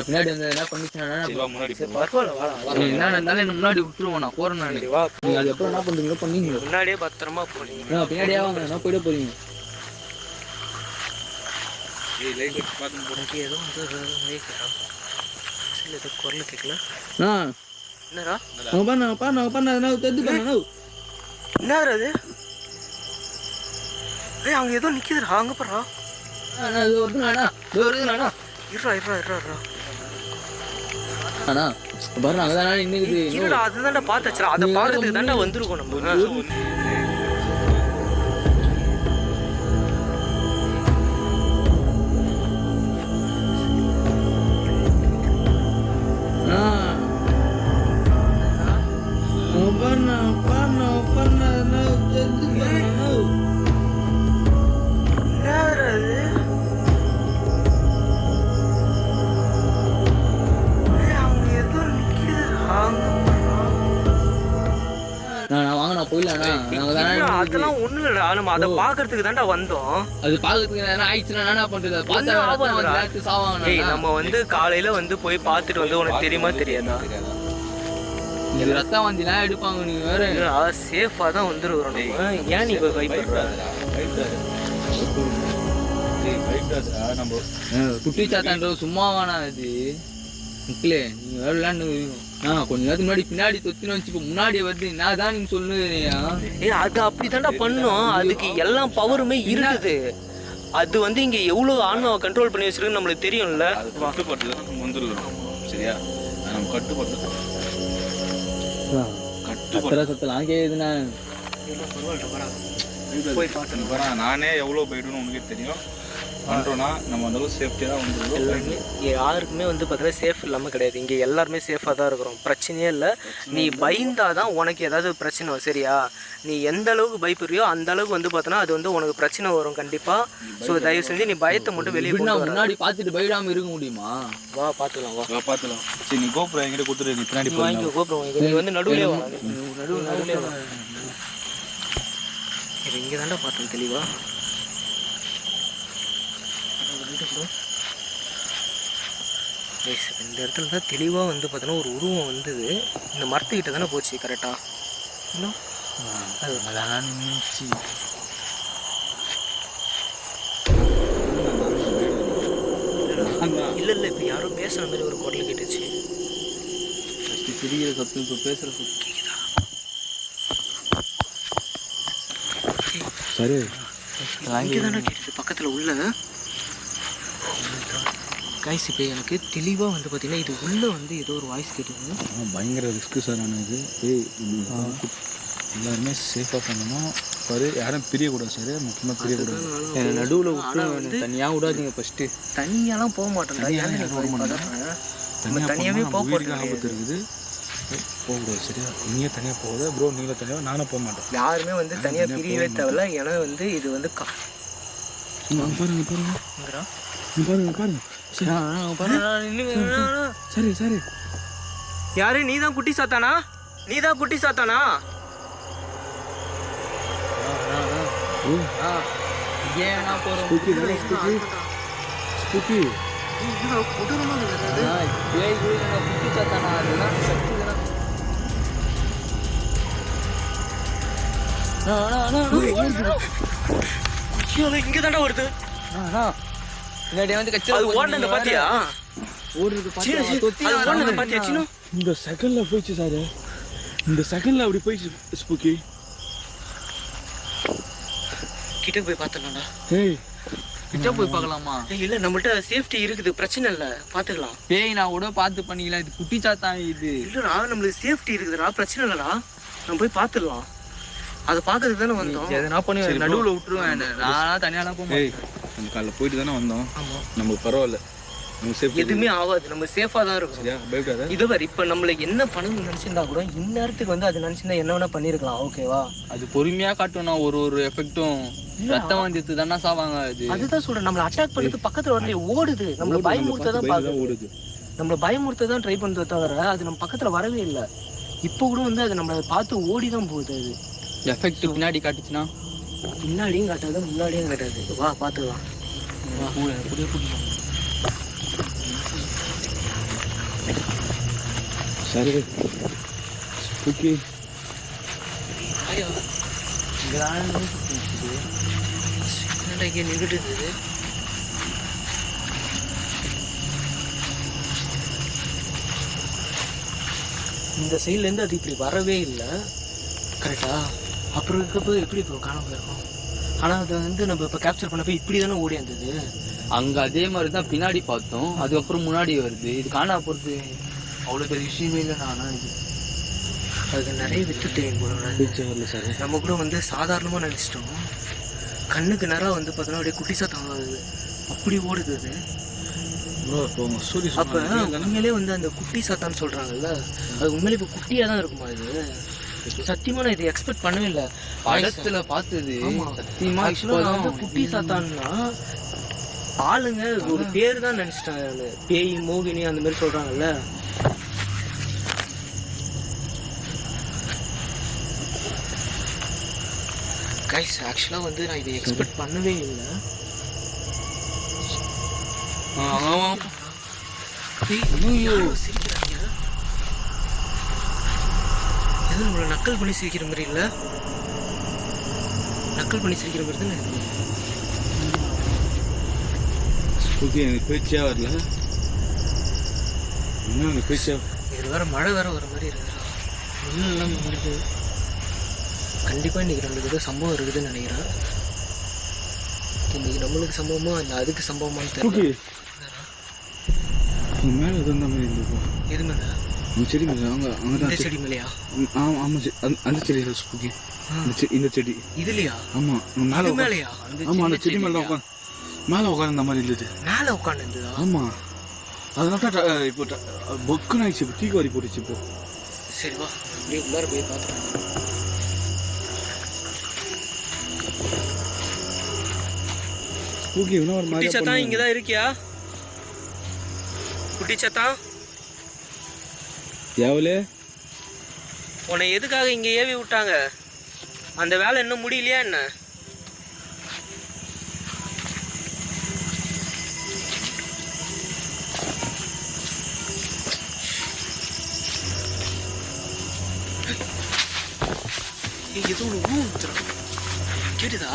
பின்னாடி வந்து என்ன பண்ணிச்சுன்னா முன்னாடி விட்டுருவோம். நான் போறேன். நீங்க அது எப்பறம் என்ன பண்றீங்களோ பண்ணீங்க. முன்னாடியே பத்திரமா போறீங்க. பின்னாடியே வாங்க. என்ன போயிட போறீங்க? ஏதோ வந்து குரல் கேட்கல. என்னடா என்ன அது? அங்க ஏதோ நிக்குதுடா. அங்க போறா. அதுதான்டா பாத்துச்சா. அதை பாக்கிறதுக்கு தான்டா வந்துருக்கோம் நம்ம. அதெல்லாம் ஒண்ணு இல்லடா. நம்ம அதை பாக்குறதுக்கு தான்டா வந்தோம். அது பாக்குறதுக்கு என்ன ஆயிடுச்சுன்னா என்ன பண்றது? நம்ம வந்து காலையில வந்து போய் பார்த்துட்டு வந்து உனக்கு தெரியுமா தெரியாதா? இது ரத்தம் வந்திலாம் எடுப்பாங்க. நீங்க வேற சேஃபா தான் வந்துருக்கிறோம். ஏன் நீ பயப்படுற? குட்டி சாத்தான்ற சும்மாவானா அது? மக்களே நீங்க வேற விளையாண்டு கொஞ்ச நேரத்துக்கு முன்னாடி பின்னாடி தொத்தின்னு வச்சு முன்னாடி வருது. நான் தான் நீங்க சொல்லுறியா? அது அப்படித்தான்டா பண்ணும். அதுக்கு எல்லா பவருமே இருக்குது. அது வந்து இங்க எவ்வளவு ஆன்மாவை கண்ட்ரோல் பண்ணி வச்சிருக்கு நம்மளுக்கு தெரியும்ல. சரியா? நம்ம கட்டுப்பட்டு சத்தலாம் கேக்குதுண்ணா. போய் பார்த்தேன். நானே எவ்வளோ போயிடுன்னு உனக்கே தெரியும். பண்ணுறோன்னா நம்ம அந்த அளவுக்கு சேஃப்டியாக தான் வந்து எல்லாருமே யாருக்குமே வந்து பார்த்தீங்கன்னா சேஃப் இல்லாமல் கிடையாது. இங்கே எல்லாருமே சேஃபாக தான் இருக்கிறோம். பிரச்சனையே இல்லை. நீ பயந்தாதான் உனக்கு ஏதாவது பிரச்சனை வரும். சரியா? நீ எந்த அளவுக்கு பயப்படுறியோ அந்த அளவுக்கு வந்து பார்த்தோன்னா அது வந்து உனக்கு பிரச்சனை வரும் கண்டிப்பாக. ஸோ தயவு செஞ்சு நீ பயத்தை மட்டும் வெளியே முன்னாடி பார்த்துட்டு பயடாமல் இருக்க முடியுமா? வா பார்த்துக்கலாம். வா பார்த்துக்கலாம். சரி நீ கோபுரம் என்கிட்ட கொடுத்துரு. நீ பின்னாடி வாங்கி கோபுரம் வாங்கி. நீ வந்து நடுவுலே வா. நடுவுலே வா. இது இங்கே தாண்டா பார்த்தேன் தெளிவா. இந்த இடத்துல தான் தெளிவாக வந்து பார்த்தோன்னா ஒரு உருவம் வந்தது. இந்த மரத்துக்கிட்ட தானே போச்சு கரெக்டாக. இன்னும் இல்லை இல்லை இப்போ யாரும் பேசுகிற மாதிரி ஒரு குரல் கேட்டுச்சு. சிரிக்கிற சத்தம் இப்போ பேசுகிற சத்தம் கேக்குதா? சரி இங்கே தானே கேட்டுச்சு பக்கத்தில் உள்ள. கைஸ் இப்போ எனக்கு தெளிவாக வந்து பார்த்தீங்கன்னா இது உள்ளே வந்து ஏதோ ஒரு வாய்ஸ் கேட்டுது. பயங்கர ரிஸ்க்கு சார். எனக்கு எல்லாருமே சேஃபாக பண்ணணும். பாரு யாரும் பிரியக்கூடாது சார். முக்கியமாக பிரியக்கூடாது. நடுவில் விட்டு தனியாக விடாதீங்க. ஃபஸ்ட்டு தனியாலாம் போக மாட்டோம். தனியாகவே போக ஆபத்து இருக்குது. போகக்கூடாது. சரியா? நீயே தனியாக போகுது ப்ரோ. நீங்களே தனியாக நானும் போக மாட்டேன். யாருமே வந்து தனியாக பிரியவே தேவையில்ல. ஏன்னா வந்து இது வந்து பாருங்க. சரி சரி. யாரு? நீதான் குட்டி சாத்தானா? நீதான் குட்டி சாத்தானா? இங்க தாண்டா வருது. பாத்தியா? இந்த செகண்ட்ல போயிடுச்சு சார். இந்த செகண்ட்ல அப்படி போயிடுச்சு. ஸ்பூக்கி கிட்ட போய் பார்த்தலாம்டா. ஏய் கிட்ட போய் பார்க்கலாமா? இல்ல நம்மள்ட்ட சேஃப்டி இருக்குது. பிரச்சனை இல்ல பாத்துக்கலாம். பேய் நான் கூட பார்த்து பண்ணிக்கலாம். இது குட்டி சாத்தான். இது இல்லடா நம்மளுக்கு சேஃப்டி இருக்குதுடா. பிரச்சனை இல்லடா. நம்ம போய் பார்த்துடலாம். அதை பார்க்கறதுக்கு தானே வந்தோம். எதனா பண்ணி நடுவில் விட்டுருவேன். நான் தனியாலாம் போக மாட்டேன். நம்ம காலைல போயிட்டு தானே வந்தோம். நமக்கு பரவாயில்ல. எதுவுமே ஆகாது. நம்ம சேஃபா தான் இருக்கும். இது வரை இப்ப நம்மளுக்கு என்ன பண்ணணும்னு நினைச்சிருந்தா கூட இந்நேரத்துக்கு வந்து அது நினைச்சிருந்தா என்ன வேணா பண்ணிருக்கலாம். ஓகேவா? அது பொறுமையா காட்டணும். ஒரு எஃபெக்டும் ரத்தம் வந்துட்டு தானே சாவாங்க. அதுதான் சொல்றேன். நம்மள அட்டாக் பண்ணிட்டு பக்கத்துல வரல ஓடுது. நம்மள பயமுறுத்த தான் பாக்குது. நம்மள பயமுறுத்த தான் ட்ரை பண்றத தவிர அது நம்ம பக்கத்துல வரவே இல்லை. இப்போ கூட வந்து அது நம்மள பார்த்து ஓடி தான் போகுது. அது எஃபெக்ட் பின்னாடி காட்டுச்சுன்னா பின்னாடியும் காட்டாது முன்னாடியும் காட்டாது. வா பாத்துக்கலாம். சரி ஸ்பூக்கி ஐயோ என்னடா இங்கே நின்றுட்டு இருந்தது? இந்த சைட்லேருந்து அது இப்படி வரவே இல்லை கரெக்டா? அப்புறம் இருக்கப்போ எப்படி இப்போ காணாம போயிருக்கோம்? ஆனால் அதை வந்து நம்ம இப்போ கேப்சர் பண்ணப்போ இப்படி தானே ஓடி வந்தது. அங்கே அதே மாதிரி தான் பின்னாடி பார்த்தோம், அதுக்கப்புறம் முன்னாடி வருது. இது காணா போகிறது அவ்வளோ பெரிய விஷயமே இல்லை. ஆனால் இது அதுக்கு நிறைய வித்து தெரியும் போல. வரல சார். நம்ம கூட வந்து சாதாரணமாக நினச்சிட்டோம். கண்ணுக்கு நேரம் வந்து பார்த்தோன்னா அப்படியே குட்டிஸாக தாங்காது, அப்படி ஓடுது அது. அப்போ உண்மையிலே வந்து அந்த குட்டி சாத்தான்னு சொல்கிறாங்கல்ல, அது உண்மையிலே இப்போ குட்டியாக தான் இருக்குமா? இது சத்தியமாக நான் இதை எக்ஸ்பெக்ட் பண்ணவே இல்லை. படத்துல பார்த்தது சத்தியமா. ஆக்சுவலாக நான் வந்து குட்டி சாத்தான்னா ஆளுங்க ஒரு பேர் தான் நினச்சிட்டாங்க. பேய் மோகினி அந்த மாதிரி சொல்கிறாங்கல்ல. கைஸ் ஆக்சுவலாக வந்து நான் இதை எக்ஸ்பெக்ட் பண்ணவே இல்லை. சிரிக்கிறாங்க. எதுவும் நம்மளை நக்கல் பண்ணி சிரிக்கிற மாதிரி இல்லை? நக்கல் பண்ணி சிரிக்கிற மாதிரி தானே இருக்கு. ஓகே, எனக்கு பேச்சே வரல. இன்னும் எனக்கு பேச்சா. இது வேற மழை வேற வர மாதிரி இருக்குதா? எல்லாம் வருது. கண்டிப்பாக இன்றைக்கி நம்மளுக்கு ஏதோ சம்பவம் இருக்குதுன்னு நினைக்கிறேன். இன்றைக்கி நம்மளுக்கு சம்பவமா இல்லை அதுக்கு சம்பவமானு தெரியல. மேலே எது அந்த மாதிரி இருந்துருக்கும். எது மேலே? அந்த செடி மேலே. அங்கே தான் செடி மேலையா? ஆமாம் அந்த செடி ஸ்பூக்கி. இந்த செடி இதுலையா? ஆமாம் மேலே மேலையா? ஆமாம் அந்த செடி மேலே உட்காந்து மேலே உட்காந்து மாதிரி இருந்தது. மேலே உட்காந்து இருந்ததா? ஆமாம். அதனால இப்போ பொக்குன்னு ஆயிடுச்சு. இப்போ தீக்கு வாரி போட்டுச்சு. இப்போ சரி வா அப்படியே உள்ளார போய் பார்த்துக்கலாம். ஸ்பூக்கி இன்னும் ஒரு மாதிரி குட்டி சத்தா இங்கே தான் இருக்கியா? குட்டி சத்தா எவ்வளோ உன்னை எதுக்காக இங்கே ஏவி விட்டாங்க? அந்த வேலை இன்னும் முடியலையா என்ன? ஏதோ ஒன்று ஊத்துறான். கேட்டுதா?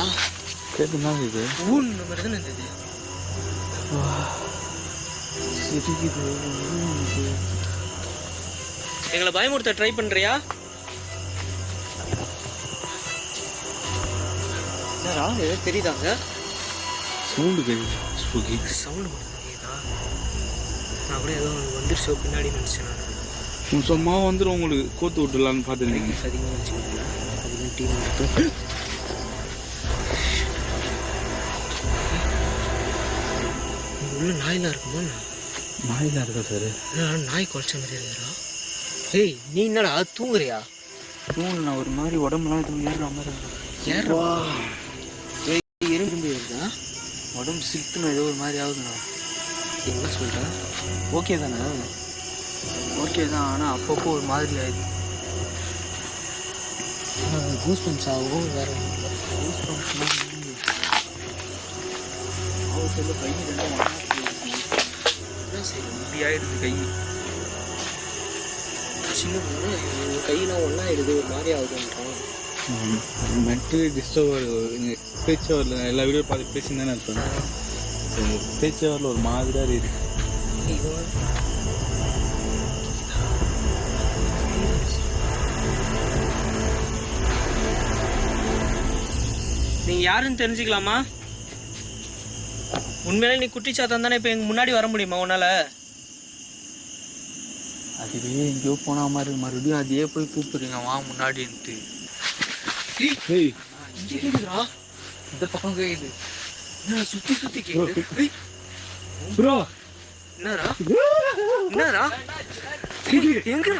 கேட்டுதான் இது ஊன்னு மாதிரி தானே இருந்தது. எங்களை பயமுறுத்த ட்ரை பண்றியா? என்னடா ஏதோ தெரியுதாங்க? சவுண்டு கேட்குது ஸ்பூக்கி. சவுண்டு மட்டும் கேட்குதா? நான் கூட ஏதோ வந்துருச்சோ பின்னாடி நினச்சேன். நான் சும்மா வந்துடும் உங்களுக்கு கோத்து விட்டுலான்னு பார்த்துருந்தீங்க. அதிகமாக வச்சுக்கோங்க. அதிகமாக டிவி எடுத்து உள்ள நாயெல்லாம் இருக்குமா? நாயெல்லாம் இருக்கா சார்? நாய் குறைச்ச மாதிரி இருக்குறா. ஏய் நீ என்னடா தூங்குறியா? தூங்குனா ஒரு மாதிரி உடம்புலாம் எதுவும் ஏறுற மாதிரி ஏறா எறும்பு ஏறுதா? உடம்பு சிலுத்துனா ஏதோ ஒரு மாதிரி ஆகுதுண்ணா. என்ன சொல்கிறேன்? ஓகே தானே? ஓகே தான், ஆனால் அப்பப்போ ஒரு மாதிரி ஆயிடுது. கூஸ் பம்ப்ஸ் ஆகும். வேற கூஸ் பம்ப்ஸ்லாம் அவசியம் கை ரெண்டும் சரி இப்படி ஆயிடுது. கை சின்ன கையெல்லாம் ஒன்றாயிடுது, ஒரு மாதிரி ஆகுதுன்றான். மென்டலி டிஸ்டர்ப் ஆகுது. பேச்சே வரல. எல்லா வீடியோ பார்த்து பேசி தானே இருப்பேன். பேச்சே வரல, ஒரு மாதிரியாக இருக்குது. நீங்கள் யாருன்னு தெரிஞ்சுக்கலாமா? உண்மையிலே நீ குட்டி சாத்தான் தானே? இப்போ எங்கள் முன்னாடி வர முடியுமா உன்னால்? அதுவே எங்கேயோ போன மாதிரி மறுபடியும் அதையே போய் கூப்பிடுறீங்க வா முன்னாடின்ட்டு. இங்கே கேட்குதுடா. இந்த பக்கம் கேட்குது. என்ன சுற்றி சுற்றி கேட்குது? ப்ரோ என்னடா என்னடா எங்கடா?